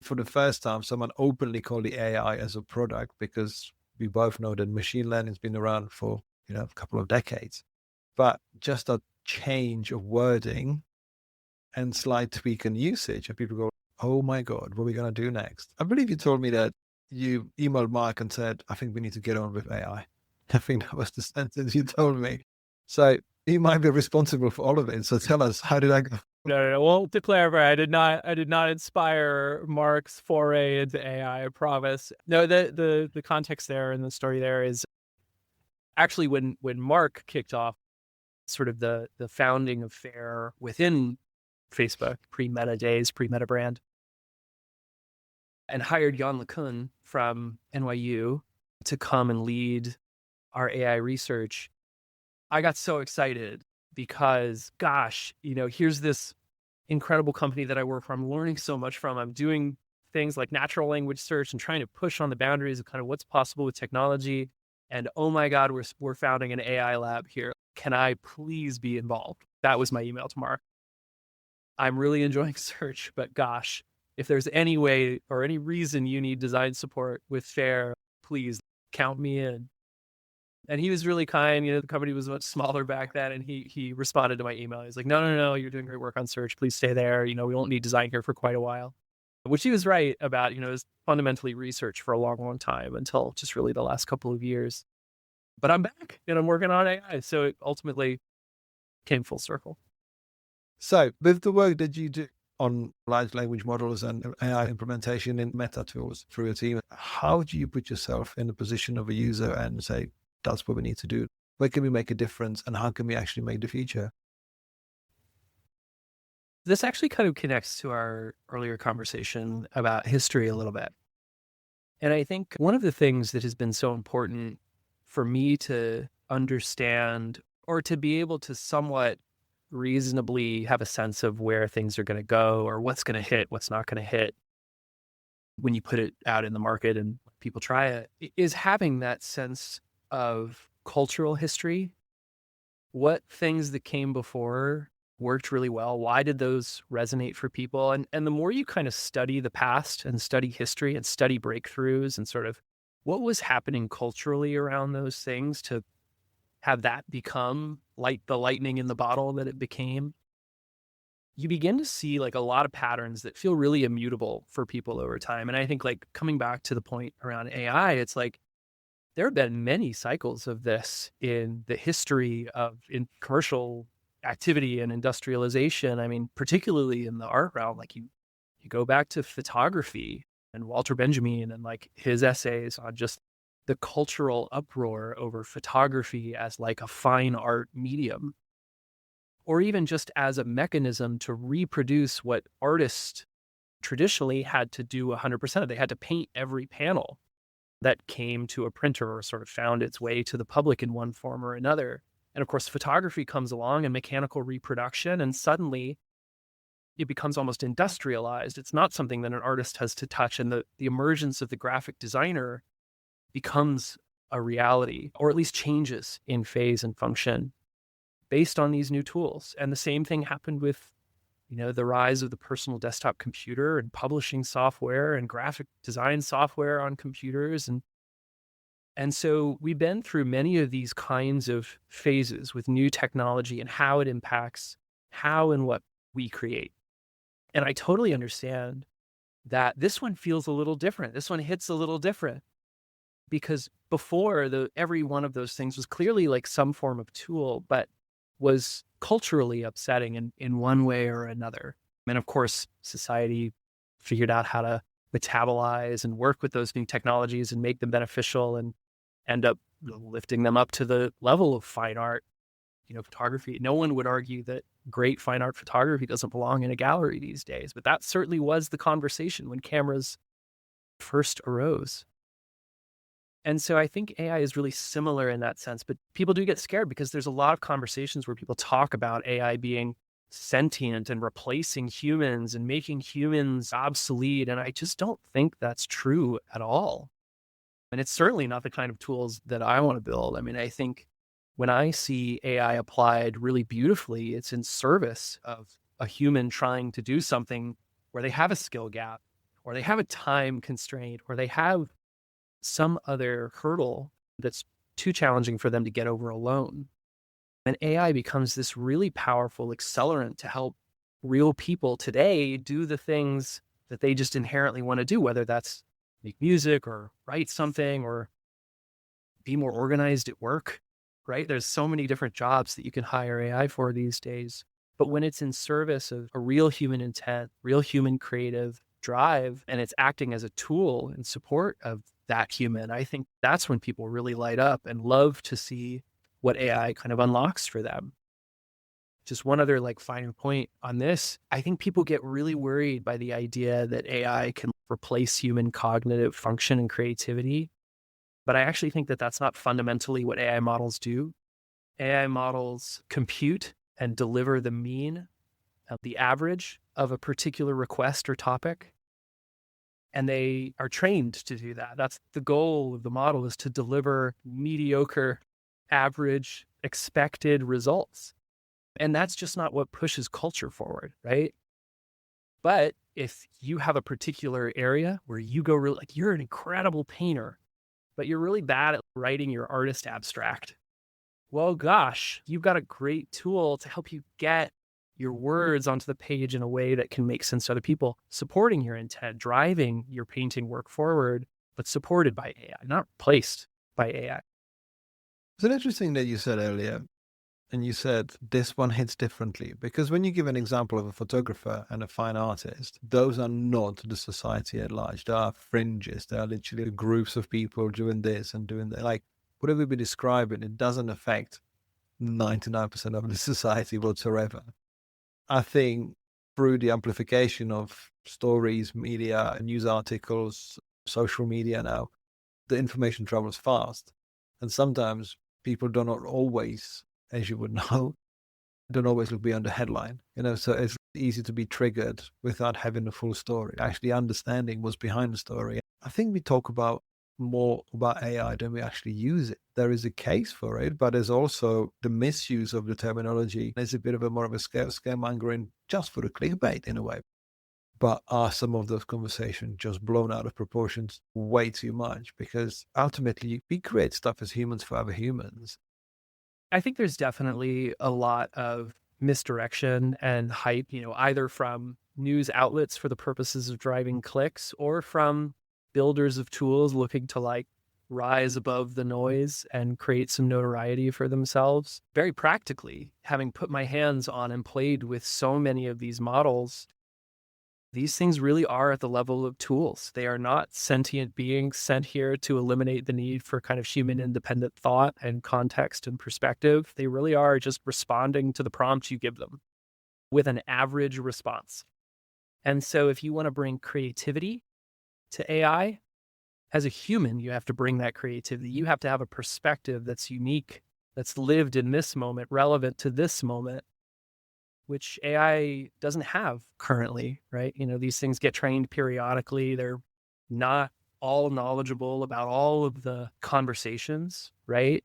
For the first time, someone openly called the AI as a product, because we both know that machine learning has been around for, a couple of decades. But just a change of wording and slight tweak in usage, and people go, oh my God, what are we going to do next? I believe you told me that you emailed Mark and said, I think we need to get on with AI. I think that was the sentence you told me. So he might be responsible for all of it. So tell us, how did I go? No. Well, to clarify, I did not inspire Mark's foray into AI, I promise. No, the context there and the story there is actually when Mark kicked off sort of the founding of FAIR within Facebook, pre-Meta days, pre-Meta brand, and hired Jan LeCun from NYU to come and lead our AI research. I got so excited because, gosh, here's this incredible company that I work for. I'm learning so much from. I'm doing things like natural language search and trying to push on the boundaries of kind of what's possible with technology. And oh my God, we're founding an AI lab here. Can I please be involved? That was my email to Mark. I'm really enjoying search, but gosh, if there's any way or any reason you need design support with FAIR, please count me in. And he was really kind. The company was much smaller back then. And he responded to my email. He's like, no, you're doing great work on search. Please stay there. We won't need design here for quite a while. Which he was right about. It was fundamentally research for a long, long time until just really the last couple of years. But I'm back and I'm working on AI. So it ultimately came full circle. So with the work that you do on large language models and AI implementation in Meta tools through your team, how do you put yourself in the position of a user and say, that's what we need to do? Where can we make a difference, and how can we actually make the future? This actually kind of connects to our earlier conversation about history a little bit. And I think one of the things that has been so important for me to understand, or to be able to somewhat reasonably have a sense of where things are going to go, or what's going to hit, what's not going to hit when you put it out in the market and people try it, is having that sense of cultural history. What things that came before worked really well? Why did those resonate for people? And the more you kind of study the past and study history and study breakthroughs and sort of what was happening culturally around those things to have that become like the lightning in the bottle that it became, you begin to see like a lot of patterns that feel really immutable for people over time. And I think, like, coming back to the point around AI, it's like there have been many cycles of this in the history of in commercial activity and industrialization. I mean, particularly in the art realm, like you go back to photography and Walter Benjamin and like his essays on just the cultural uproar over photography as like a fine art medium, or even just as a mechanism to reproduce what artists traditionally had to do 100% of. They had to paint every panel that came to a printer or sort of found its way to the public in one form or another. And of course, photography comes along and mechanical reproduction, and suddenly it becomes almost industrialized. It's not something that an artist has to touch. And the emergence of the graphic designer becomes a reality, or at least changes in phase and function based on these new tools. And the same thing happened with, the rise of the personal desktop computer and publishing software and graphic design software on computers. And so we've been through many of these kinds of phases with new technology and how it impacts how and what we create. And I totally understand that this one feels a little different. This one hits a little different because before every one of those things was clearly like some form of tool, but was culturally upsetting in one way or another. And of course, society figured out how to metabolize and work with those new technologies and make them beneficial and end up lifting them up to the level of fine art, photography. No one would argue that great fine art photography doesn't belong in a gallery these days, but that certainly was the conversation when cameras first arose. And so I think AI is really similar in that sense, but people do get scared because there's a lot of conversations where people talk about AI being sentient and replacing humans and making humans obsolete. And I just don't think that's true at all. And it's certainly not the kind of tools that I want to build. I mean, I think when I see AI applied really beautifully, it's in service of a human trying to do something where they have a skill gap or they have a time constraint or they have some other hurdle that's too challenging for them to get over alone. And AI becomes this really powerful accelerant to help real people today do the things that they just inherently want to do, whether that's make music or write something or be more organized at work, right? There's so many different jobs that you can hire AI for these days. But when it's in service of a real human intent, real human creative drive, and it's acting as a tool in support of that human, I think that's when people really light up and love to see what AI kind of unlocks for them. Just one other finer point on this. I think people get really worried by the idea that AI can replace human cognitive function and creativity. But I actually think that that's not fundamentally what AI models do. AI models compute and deliver the mean, the average of a particular request or topic. And they are trained to do that. That's the goal of the model, is to deliver mediocre, average, expected results. And that's just not what pushes culture forward, right? But if you have a particular area where you go really, you're an incredible painter, but you're really bad at writing your artist abstract, well, gosh, you've got a great tool to help you get your words onto the page in a way that can make sense to other people, supporting your intent, driving your painting work forward, but supported by AI, not replaced by AI. It's an interesting that you said earlier, and you said this one hits differently, because when you give an example of a photographer and a fine artist, those are not the society at large. They are fringes. They are literally groups of people doing this and doing that. Like, whatever we describe it doesn't affect 99% of the society whatsoever. I think through the amplification of stories, media, news articles, social media now, the information travels fast. And sometimes people do not always, as you would know, don't always look beyond the headline. So it's easy to be triggered without having the full story, actually understanding what's behind the story. I think we talk more about AI than we actually use it. There is a case for it, but there's also the misuse of the terminology. There's a bit of more of a scaremongering just for the clickbait in a way. But are some of those conversations just blown out of proportions way too much? Because ultimately, we create stuff as humans for other humans. I think there's definitely a lot of misdirection and hype, either from news outlets for the purposes of driving clicks or from builders of tools looking to rise above the noise and create some notoriety for themselves. Very practically, having put my hands on and played with so many of these models, these things really are at the level of tools. They are not sentient beings sent here to eliminate the need for kind of human independent thought and context and perspective. They really are just responding to the prompt you give them with an average response. And so if you want to bring creativity to AI, as a human, you have to bring that creativity. You have to have a perspective that's unique, that's lived in this moment, relevant to this moment, which AI doesn't have currently, right? These things get trained periodically. They're not all knowledgeable about all of the conversations, right,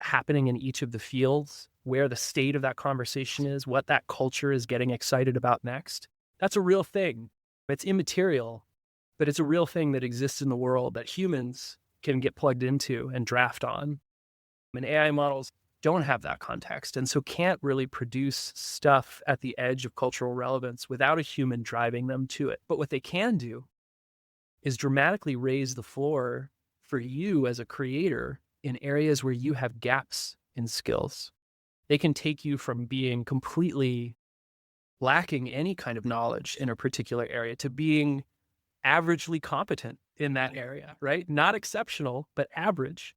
happening in each of the fields, where the state of that conversation is, what that culture is getting excited about next. That's a real thing. It's immaterial, but it's a real thing that exists in the world that humans can get plugged into and draft on. And AI models don't have that context, and so can't really produce stuff at the edge of cultural relevance without a human driving them to it. But what they can do is dramatically raise the floor for you as a creator in areas where you have gaps in skills. They can take you from being completely lacking any kind of knowledge in a particular area to being averagely competent in that area, right? Not exceptional, but average.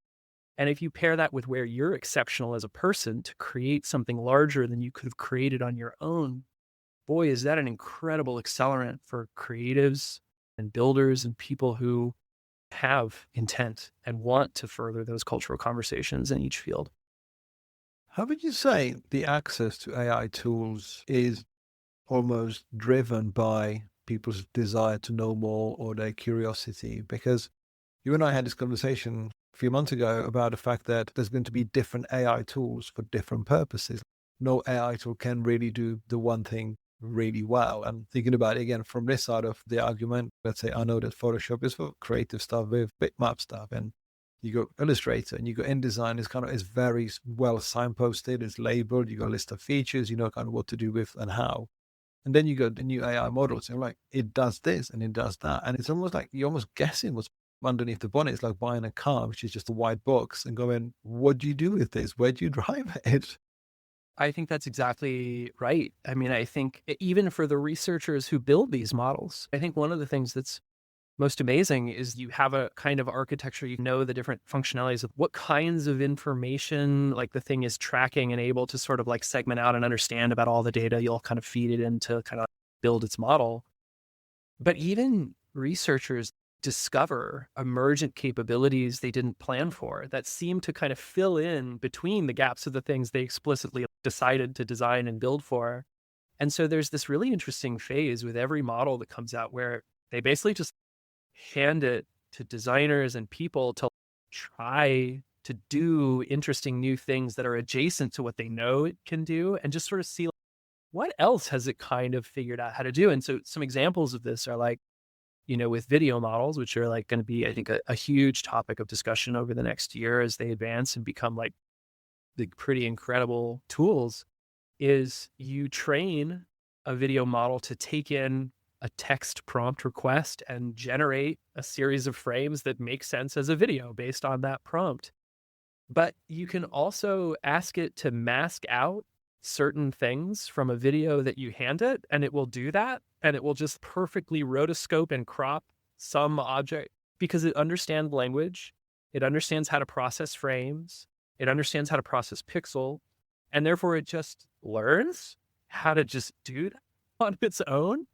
And if you pair that with where you're exceptional as a person to create something larger than you could have created on your own, boy, is that an incredible accelerant for creatives and builders and people who have intent and want to further those cultural conversations in each field. How would you say the access to AI tools is almost driven by people's desire to know more or their curiosity? Because you and I had this conversation a few months ago about the fact that there's going to be different AI tools for different purposes. No AI tool can really do the one thing really well. And thinking about it again from this side of the argument, let's say I know that Photoshop is for creative stuff with bitmap stuff, and you got Illustrator and you got InDesign is very well signposted, it's labeled, you got a list of features, you know kind of what to do with and how. And then you got the new AI models, and like it does this and it does that. And it's almost like you're almost guessing what's underneath the bonnet. It's like buying a car, which is just a white box, and going, what do you do with this? Where do you drive it? I think that's exactly right. I mean, I think even for the researchers who build these models, I think one of the things that's most amazing is you have a kind of architecture, you know, the different functionalities of what kinds of information like the thing is tracking and able to sort of like segment out and understand about all the data. You'll kind of feed it in to kind of build its model. But even researchers discover emergent capabilities they didn't plan for that seem to kind of fill in between the gaps of the things they explicitly decided to design and build for. And so there's this really interesting phase with every model that comes out where they basically just hand it to designers and people to try to do interesting new things that are adjacent to what they know it can do and just sort of see what else has it kind of figured out how to do. And so some examples of this are like, you know, with video models, which are like going to be, I think, a huge topic of discussion over the next year as they advance and become like the pretty incredible tools, is you train a video model to take in a text prompt request and generate a series of frames that make sense as a video based on that prompt. But you can also ask it to mask out certain things from a video that you hand it, and it will do that. And it will just perfectly rotoscope and crop some object because it understands language. It understands how to process frames. It understands how to process pixel. And therefore, it just learns how to just do that on its own,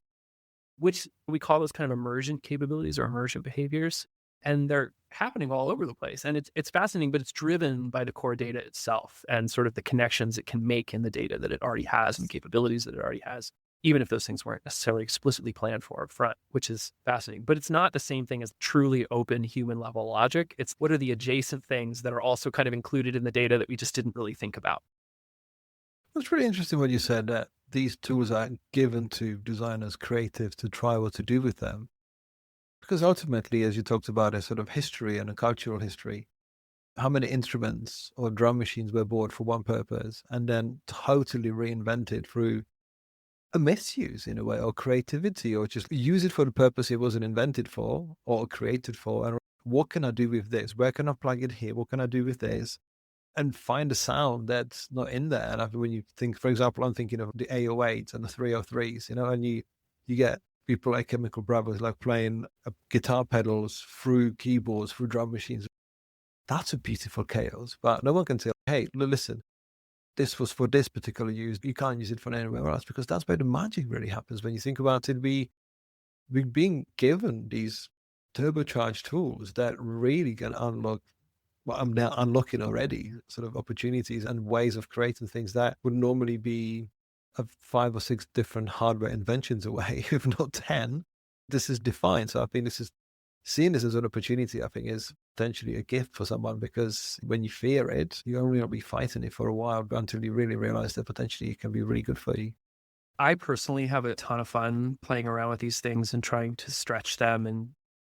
which we call those kind of emergent capabilities or emergent behaviors. And they're happening all over the place. And it's fascinating, but it's driven by the core data itself and sort of the connections it can make in the data that it already has and capabilities that it already has, even if those things weren't necessarily explicitly planned for up front, which is fascinating. But it's not the same thing as truly open human level logic. It's what are the adjacent things that are also kind of included in the data that we just didn't really think about. It's really interesting what you said, that these tools are given to designers, creatives to try what to do with them. Because ultimately, as you talked about, a sort of history and a cultural history, how many instruments or drum machines were bought for one purpose and then totally reinvented through a misuse in a way, or creativity, or just use it for the purpose it wasn't invented for or created for. And what can I do with this? Where can I plug it here? What can I do with this? And find a sound that's not in there. And when you think, for example, I'm thinking of the 808s and the 303s, you know, and you get people like Chemical Brothers like playing guitar pedals through keyboards, through drum machines. That's a beautiful chaos. But no one can say, hey, listen, this was for this particular use. You can't use it for anywhere else, because that's where the magic really happens. When you think about it, we're being given these turbocharged tools that really can unlock, well, I'm now unlocking already, sort of opportunities and ways of creating things that would normally be 5 or 6 different hardware inventions away, if not 10. This is defined. So I think seeing this as an opportunity, I think, is potentially a gift for someone, because when you fear it, you only will be fighting it for a while until you really realize that potentially it can be really good for you. I personally have a ton of fun playing around with these things and trying to stretch them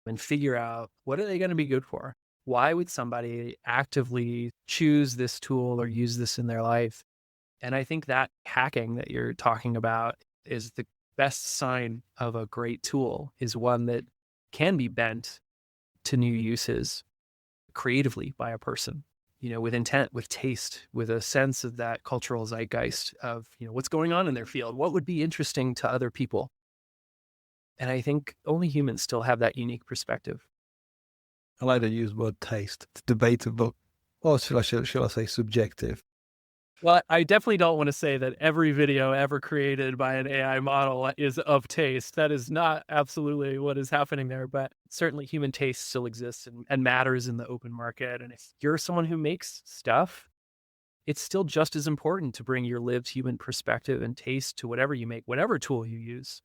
and figure out what are they going to be good for? Why would somebody actively choose this tool or use this in their life? And I think that hacking that you're talking about is the best sign of a great tool, is one that can be bent to new uses creatively by a person, with intent, with taste, with a sense of that cultural zeitgeist of, what's going on in their field, what would be interesting to other people. And I think only humans still have that unique perspective. I like to use the word taste. It's debatable. Or shall I say subjective? Well, I definitely don't want to say that every video ever created by an AI model is of taste. That is not absolutely what is happening there, but certainly human taste still exists and matters in the open market. And if you're someone who makes stuff, it's still just as important to bring your lived human perspective and taste to whatever you make, whatever tool you use,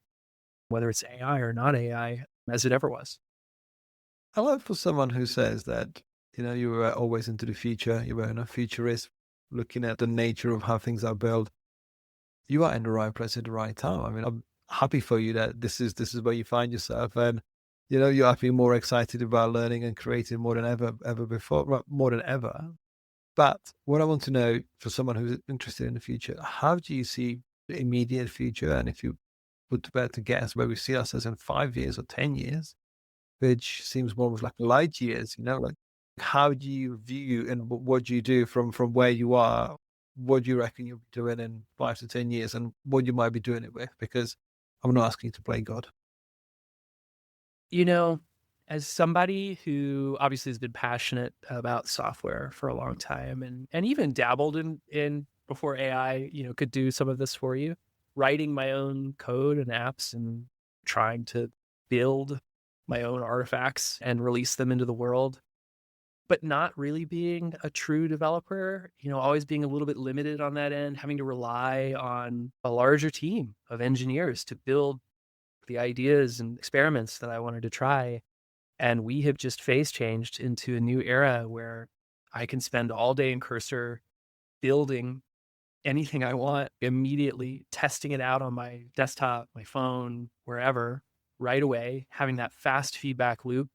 whether it's AI or not AI, as it ever was. I love for someone who says that, you were always into the future, you were a futurist, looking at the nature of how things are built. You are in the right place at the right time. I mean, I'm happy for you that this is where you find yourself, and you are being more excited about learning and creating more than ever before, well, more than ever. But what I want to know for someone who's interested in the future, how do you see the immediate future? And if you would bear to guess where we see ourselves in 5 years or 10 years, which seems more like light years, like how do you view and what do you do from where you are? What do you reckon you'll be doing in 5 to 10 years and what you might be doing it with? Because I'm not asking you to play God. As somebody who obviously has been passionate about software for a long time and even dabbled in before AI, could do some of this for you, writing my own code and apps and trying to build my own artifacts and release them into the world, but not really being a true developer, always being a little bit limited on that end, having to rely on a larger team of engineers to build the ideas and experiments that I wanted to try. And we have just phase changed into a new era where I can spend all day in Cursor building anything I want, immediately testing it out on my desktop, my phone, wherever, right away, having that fast feedback loop,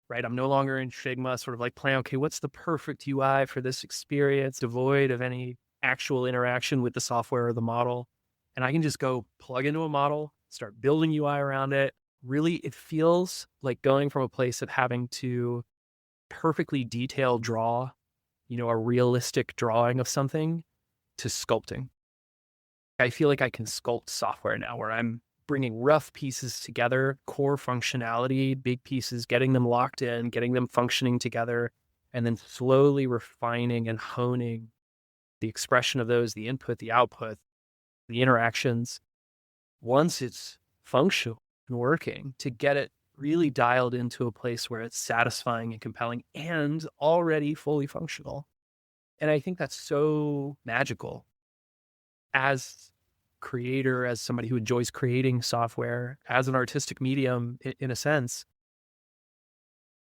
right? I'm no longer in Figma, sort of like playing, okay, what's the perfect UI for this experience, devoid of any actual interaction with the software or the model. And I can just go plug into a model, start building UI around it. Really, it feels like going from a place of having to perfectly detailed draw, a realistic drawing of something, to sculpting. I feel like I can sculpt software now where I'm bringing rough pieces together, core functionality, big pieces, getting them locked in, getting them functioning together, and then slowly refining and honing the expression of those, the input, the output, the interactions. Once it's functional and working, to get it really dialed into a place where it's satisfying and compelling and already fully functional. And I think that's so magical as creator, as somebody who enjoys creating software, as an artistic medium, in a sense.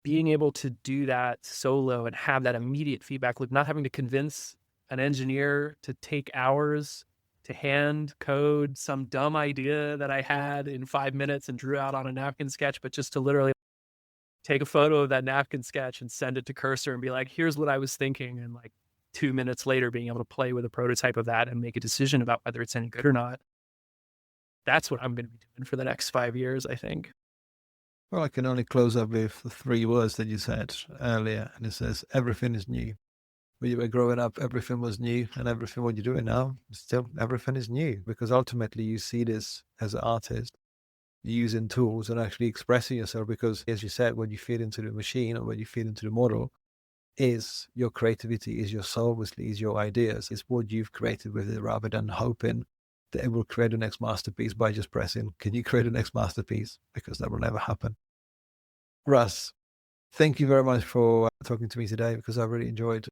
Being able to do that solo and have that immediate feedback loop, not having to convince an engineer to take hours to hand code some dumb idea that I had in 5 minutes and drew out on a napkin sketch, but just to literally take a photo of that napkin sketch and send it to Cursor and be like, here's what I was thinking. And 2 minutes later, being able to play with a prototype of that and make a decision about whether it's any good or not. That's what I'm going to be doing for the next 5 years, I think. Well, I can only close up with the 3 words that you said earlier. And it says, everything is new. When you were growing up, everything was new, and everything what you're doing now, still everything is new, because ultimately you see this as an artist using tools and actually expressing yourself, because as you said, when you feed into the machine or when you feed into the model, is your creativity, is your soul, is your ideas, is what you've created with it, rather than hoping that it will create the next masterpiece by just pressing, can you create the next masterpiece? Because that will never happen. Russ, thank you very much for talking to me today, because I really enjoyed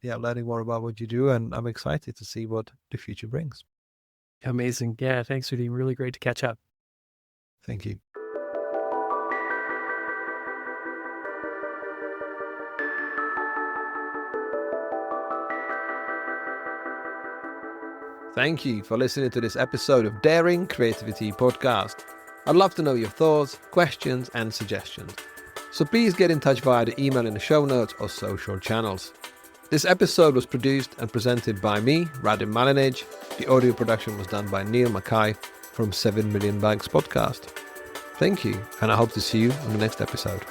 learning more about what you do, and I'm excited to see what the future brings. Amazing. Yeah, thanks, Rudy. Really great to catch up. Thank you. Thank you for listening to this episode of Daring Creativity Podcast. I'd love to know your thoughts, questions, and suggestions. So please get in touch via the email in the show notes or social channels. This episode was produced and presented by me, Radim Malinic. The audio production was done by Neil Mackay from 7 Million Bags Podcast. Thank you, and I hope to see you on the next episode.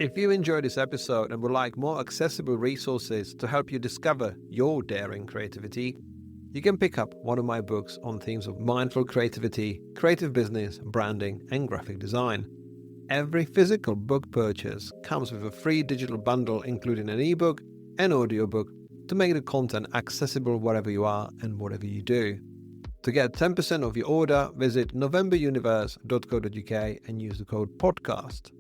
If you enjoyed this episode and would like more accessible resources to help you discover your daring creativity, you can pick up one of my books on themes of mindful creativity, creative business, branding, and graphic design. Every physical book purchase comes with a free digital bundle including an ebook and audiobook to make the content accessible wherever you are and whatever you do. To get 10% off your order, visit novemberuniverse.co.uk and use the code podcast.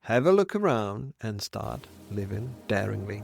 Have a look around and start living daringly.